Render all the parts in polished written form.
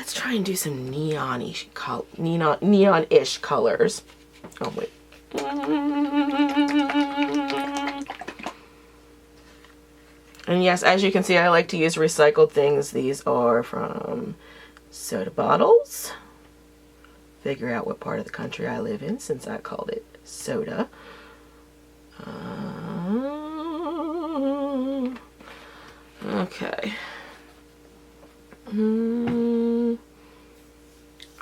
let's try and do some neon-ish colors. Oh, wait. And yes, as you can see, I like to use recycled things. These are from soda bottles. Figure out what part of the country I live in, since I called it soda. Okay.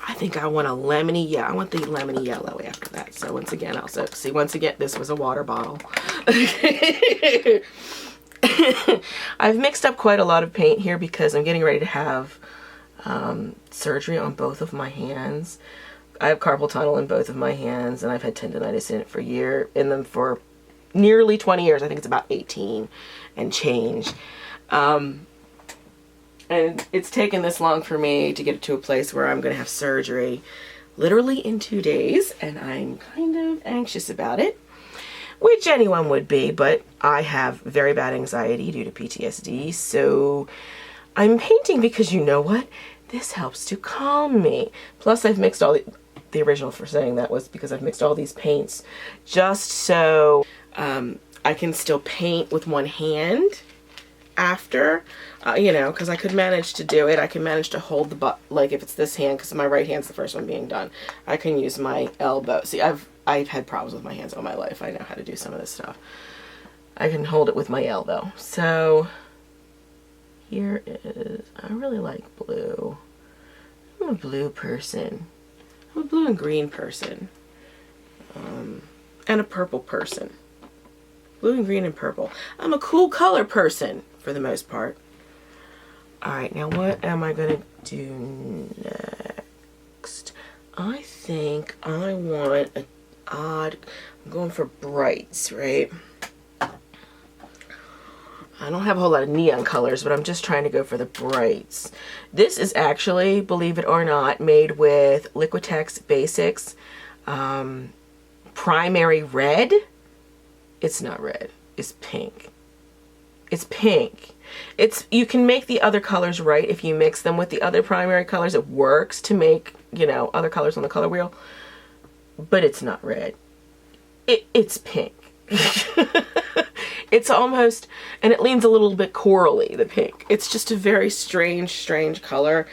I think I want a lemony, yeah, I want the lemony yellow after that. So once again, also, see, once again, this was a water bottle. I've mixed up quite a lot of paint here because I'm getting ready to have surgery on both of my hands. I have carpal tunnel in both of my hands, and I've had tendonitis in them for nearly 20 years. I think it's about 18 and change. And it's taken this long for me to get to a place where I'm going to have surgery literally in 2 days, and I'm kind of anxious about it, which anyone would be, but I have very bad anxiety due to PTSD, so I'm painting because, you know what? This helps to calm me. Plus, I've mixed all the original for saying that was because I've mixed all these paints just so I can still paint with one hand after, you know, because I could manage to do it. I can manage to hold the like if it's this hand, because my right hand's the first one being done, I can use my elbow. See, I've had problems with my hands all my life. I know how to do some of this stuff. I can hold it with my elbow. So here is, I really like blue. I'm a blue person. I'm a blue and green person. And a purple person. Blue and green and purple. I'm a cool color person for the most part. Alright, now what am I going to do next? I think I want an odd, I'm going for brights, right? I don't have a whole lot of neon colors, but I'm just trying to go for the brights. This is actually, believe it or not, made with Liquitex Basics primary red. It's not red, it's pink. It's pink. You can make the other colors right if you mix them with the other primary colors. It works to make, you know, other colors on the color wheel, but it's not red. It's pink. It's almost, and it leans a little bit corally, the pink. It's just a very strange color.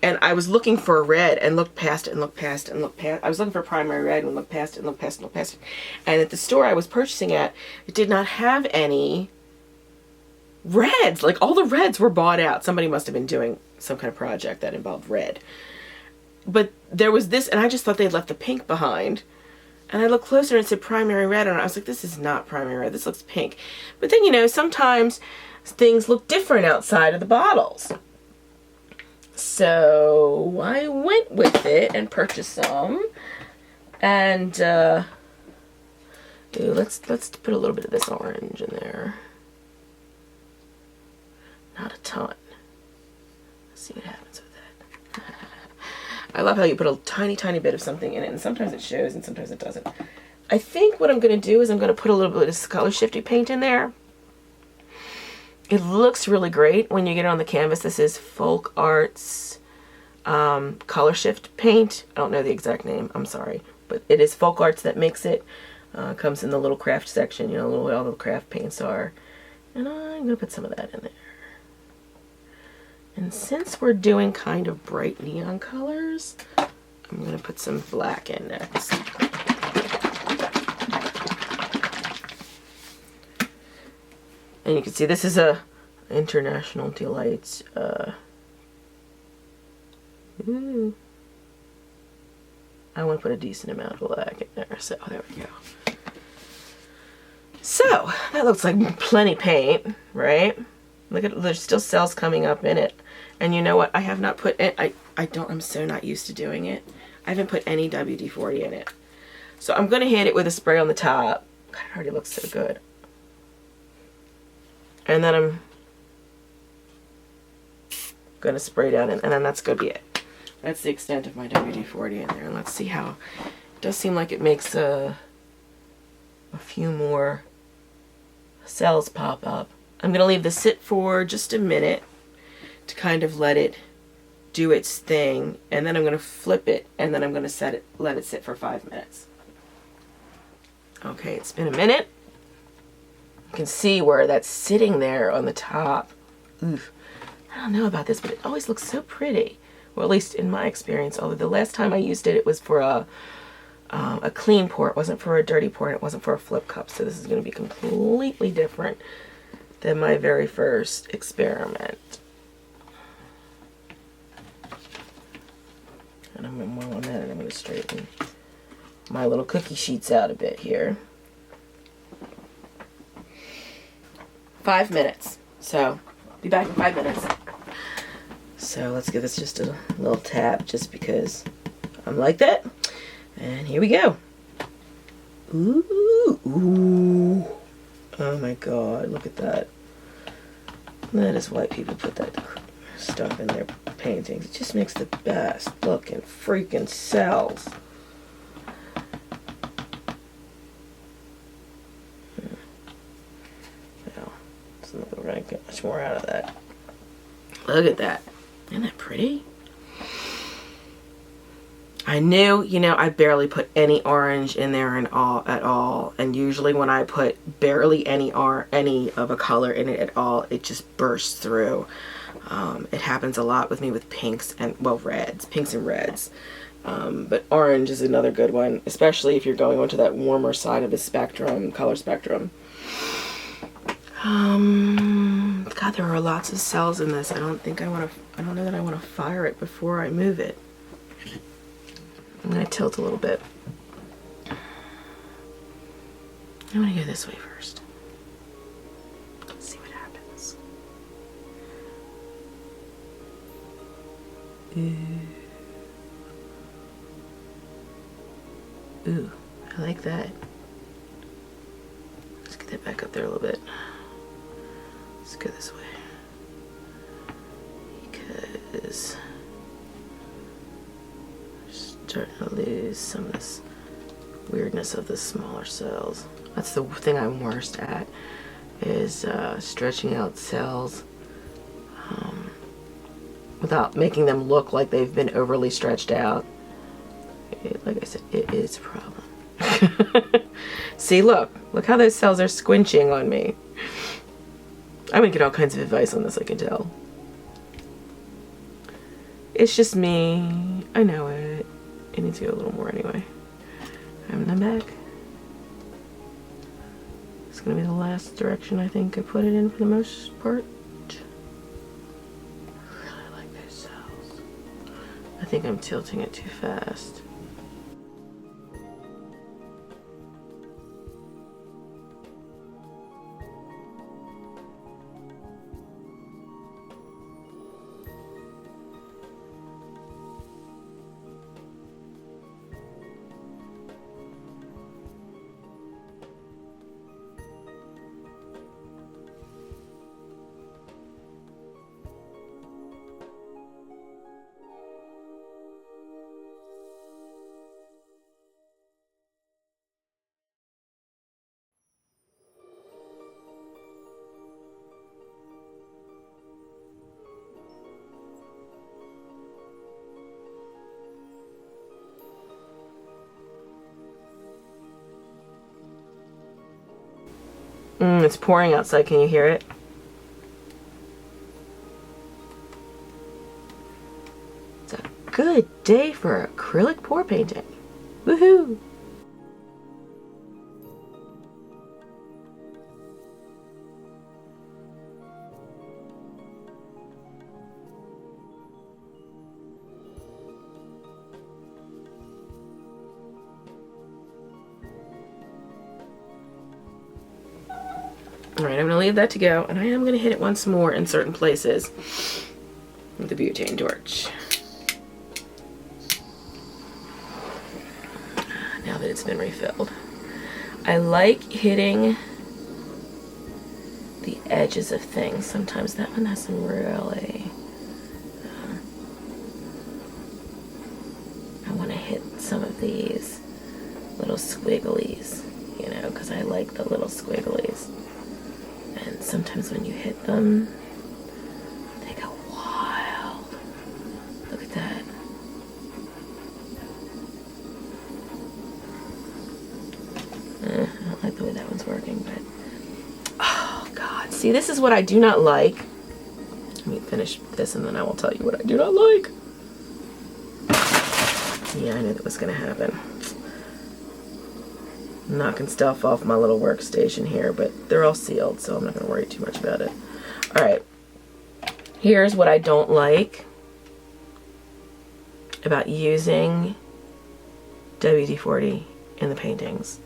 And I was looking for a red and looked past it and looked past it and looked past. I was looking for a primary red and looked past it and looked past it and looked past it. And at the store I was purchasing at, it did not have any reds. Like, all the reds were bought out. Somebody must have been doing some kind of project that involved red. But there was this, and I just thought they'd left the pink behind. And I looked closer and it said primary red, and I was like, this is not primary red, this looks pink. But then, you know, sometimes things look different outside of the bottles. So I went with it and purchased some. And let's put a little bit of this orange in there. Not a ton. Let's see what happens with that. I love how you put a tiny bit of something in it, and sometimes it shows and sometimes it doesn't. I think what I'm going to do is I'm going to put a little bit of color shifty paint in there. It looks really great when you get it on the canvas. This is Folk Arts color shift paint. I don't know the exact name, I'm sorry, but it is Folk Arts that makes it. Comes in the little craft section, you know, where all the craft paints are. And I'm going to put some of that in there. And since we're doing kind of bright neon colors, I'm going to put some black in next. And you can see this is a International Delights. I want to put a decent amount of black in there. So there we go. So that looks like plenty paint, right? Look at, there's still cells coming up in it. And you know what? I have not put it, I'm so not used to doing it. I haven't put any WD-40 in it. So I'm going to hit it with a spray on the top. God, it already looks so good. And then I'm going to spray down, and then that's going to be it. That's the extent of my WD-40 in there. And let's see how, it does seem like it makes a few more cells pop up. I'm going to leave this sit for just a minute to kind of let it do its thing, and then I'm going to flip it, and then I'm going to let it sit for 5 minutes. Okay, it's been a minute. You can see where that's sitting there on the top. Oof. I don't know about this, but it always looks so pretty. Well, at least in my experience, although the last time I used it, it was for a clean pour. It wasn't for a dirty pour, and it wasn't for a flip cup. So this is going to be completely different than my very first experiment. And I'm going to, while I'm at it, I'm going to straighten my little cookie sheets out a bit here. 5 minutes. So, be back in 5 minutes. So let's give this just a little tap, just because I'm like that. And here we go. Ooh, ooh. Oh my God, look at that. That is why people put that stuff in their paintings. It just makes the best looking freaking cells. Well, doesn't look like we're gonna get much more out of that. Look at that. Isn't that pretty? I knew, you know, I barely put any orange in there at all. And usually when I put barely any of a color in it at all, it just bursts through. It happens a lot with me with pinks and, well, reds, pinks and reds. But orange is another good one, especially if you're going onto that warmer side of the spectrum, color spectrum. God, there are lots of cells in this. I don't know that I want to fire it before I move it. I'm going to tilt a little bit. I'm going to go this way first. Let's see what happens. Ooh, I like that. Let's get that back up there a little bit. Let's go this way. Because I'm starting to lose some of this weirdness of the smaller cells. That's the thing I'm worst at, is stretching out cells without making them look like they've been overly stretched out. Like I said, it is a problem. See, look how those cells are squinching on me. I'm gonna get all kinds of advice on this, I can tell. It's just me. I know it. It needs to go a little more anyway. And then back. It's gonna be the last direction I think I put it in for the most part. I really like those cells. I think I'm tilting it too fast. It's pouring outside. Can you hear it? It's a good day for acrylic pour painting. Woohoo! Alright, I'm going to leave that to go, and I am going to hit it once more in certain places with the butane torch. Now that it's been refilled. I like hitting the edges of things. Sometimes that one has some really... I want to hit some of these little squigglies, you know, because I like the little squigglies. And sometimes when you hit them, they go wild. The See, this is what I do not like. Let me finish this and then I will tell you what I do not like. Yeah, I knew that was going to happen. I'm knocking stuff off my little workstation here, but they're all sealed, so I'm not going to worry too much about it. Alright, here's what I don't like about using WD-40 in the paintings.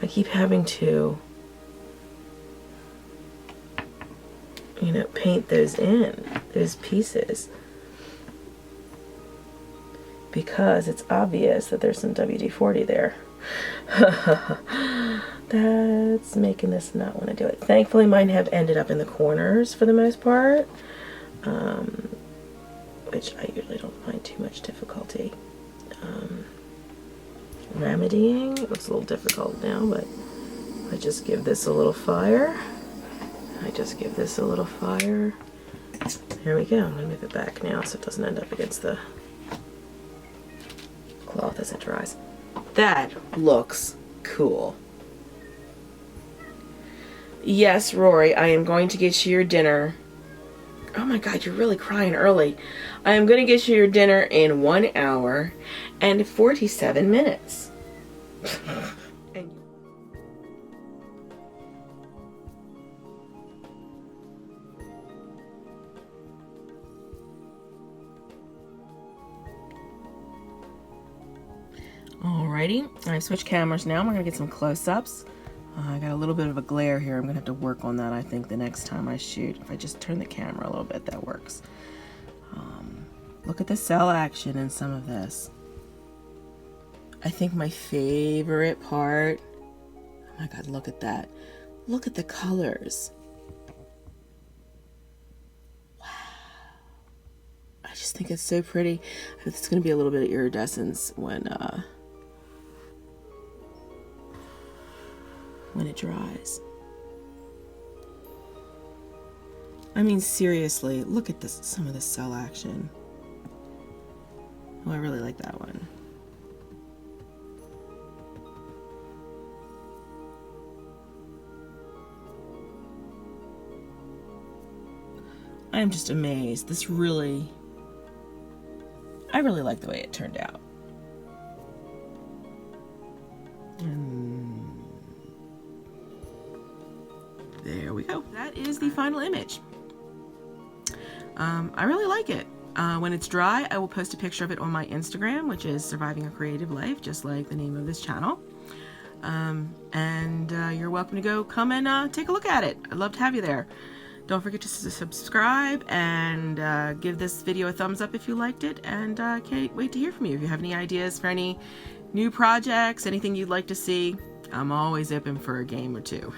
I keep having to, you know, paint those in, those pieces, because it's obvious that there's some WD-40 there. That's making this not want to do it. Thankfully mine have ended up in the corners for the most part, which I usually don't find too much difficulty remedying. It looks a little difficult now, but I just give this a little fire. There we go. I'm going to move it back now so it doesn't end up against the cloth as it dries. That looks cool. Yes, Rory, I am going to get you your dinner. Oh my God, you're really crying early. I am going to get you your dinner in 1 hour and 47 minutes. Alrighty, I've switched cameras now. We're going to get some close-ups. I got a little bit of a glare here. I'm going to have to work on that, I think, the next time I shoot. If I just turn the camera a little bit, that works. Look at the cell action in some of this. I think my favorite part... Oh my God, look at that. Look at the colors. Wow. I just think it's so pretty. It's going to be a little bit of iridescence when it dries. I mean, seriously, look at this, some of the cell action. Oh, I really like that one. I am just amazed. This really, I really like the way it turned out. And there we go. That is the final image. I really like it. When it's dry, I will post a picture of it on my Instagram, which is Surviving a Creative Life, just like the name of this channel. You're welcome to go come and take a look at it. I'd love to have you there. Don't forget to subscribe and give this video a thumbs up if you liked it. And can't wait to hear from you. If you have any ideas for any new projects, anything you'd like to see, I'm always open for a game or two.